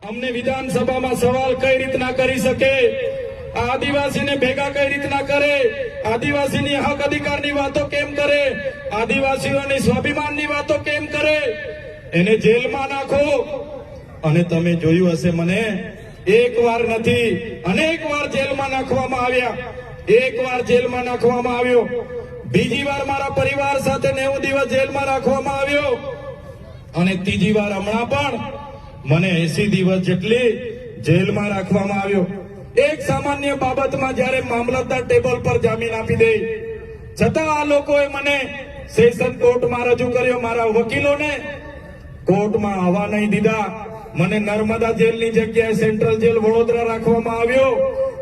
અમને વિધાનસભામાં સવાલ કઈ રીતના કરી શકે, આદિવાસીને ભેગા કઈ રીતના કરે, આદિવાસીની હક અધિકારની વાતો કેમ કરે, આદિવાસીઓની સ્વાભિમાનની વાતો કેમ કરે, એને જેલમાં નાખો. અને તમે જોયું હશે, મને એક વાર નથી અનેક વાર જેલમાં નાખવામાં આવ્યા. એક વાર જેલમાં નાખવામાં આવ્યો, બીજી વાર મારા પરિવાર સાથે 90 દિવસ જેલમાં રાખવામાં આવ્યો, અને ત્રીજી વાર હમણાં પણ મને 80 દિવસ જેટલી જેલમાં રાખવામાં આવ્યો. એક સામાન્ય બાબતમાં જ્યારે મામલતદાર ટેબલ પર જામીન આપી દે, છતાં આ લોકોએ મને સેશન કોર્ટમાં રજૂ કર્યો. મારા વકીલોને કોર્ટમાં આવવા નહીં દીધા. મને નર્મદા જેલની જગ્યાએ સેન્ટ્રલ જેલ વડોદરા રાખવામાં આવ્યો.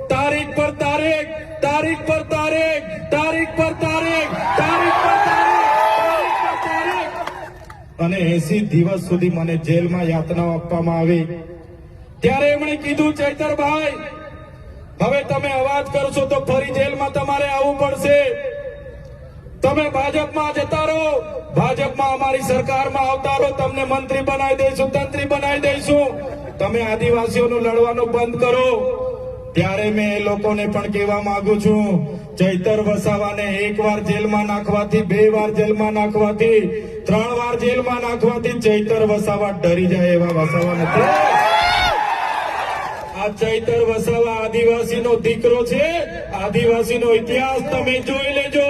તારીખ પર તારીખ, તારીખ પર તારીખ, તારીખ પર તારીખ, તારીખ પર તારીખ, અને 80 દિવસ સુધી મને જેલમાં યાતનાઓ આપવામાં આવી. ત્યારે એમણે કીધું, ચૈતરભાઈ, હવે તમે અવાજ કરશો તો ફરી જેલમાં તમારે આવવું પડશે. તમે ભાજપમાં જતા રહો, ભાજપમાં અમારી સરકારમાં આવતા રહો, તમને મંત્રી બનાવી દઈશું, તંત્રી બનાવી દઈશું. તમે આદિવાસીઓનું લડવાનું બંધ કરો. ત્યારે મેં એ લોકોને પણ કહેવા માંગુ છું, ચૈતર વસાવાને 1 વાર જેલમાં નાખવાથી, 2 વાર જેલમાં નાખવાથી, 3 વાર જેલમાં નાખવાથી ચૈતર વસાવા ડરી જાય એવા વસાવા નથી. આ ચૈતર વસાવા આદિવાસીનો દીકરો છે. આદિવાસીનો ઇતિહાસ તમે જોઈ લેજો.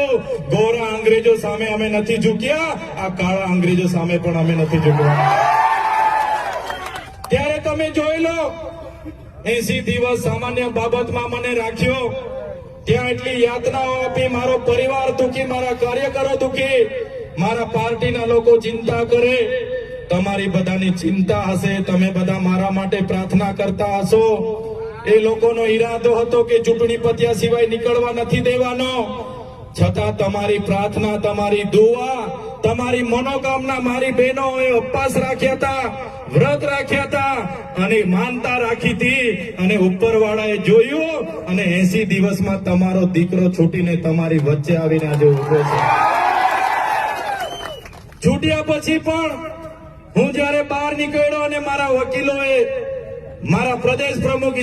ગોરા અંગ્રેજો સામે અમે નથી ઝૂક્યા, આ કાળા અંગ્રેજો સામે પણ અમે નથી ઝૂકવા. ત્યારે તમે જોઈ લો, 80 દિવસ સામાન્ય બાબતમાં મને રાખ્યો, ત્યાં એટલી યાતનાઓ આપી. મારો પરિવાર દુખી, મારા કાર્યકરો દુખી, મારા પાર્ટીના લોકો ચિંતા કરે. તમારી બધાની ચિંતા હશે, તમે બધા મારા માટે પ્રાર્થના કરતા હશો. એ લોકોનો ઈરાદો હતો કે ચૂંટણી પત્યા સિવાય નીકળવા નથી દેવાનો. છતાં તમારી પ્રાર્થના, તમારી દુઆ, તમારી મનોકામના મારી બહેનોએ ઉપવાસ રાખ્યા હતા, વ્રત રાખ્યા હતા, અને માનતા રાખી હતી. અને ઉપરવાળાએ જોયું, અને 80 દિવસમાં તમારો દીકરો છૂટીને તમારી વચ્ચે આવીને આજે ઉભો છે. છૂટ્યા પછી પણ હું જયારે બહાર નીકળ્યો, અને મારા વકીલોએ, મારા પ્રદેશ પ્રમુખ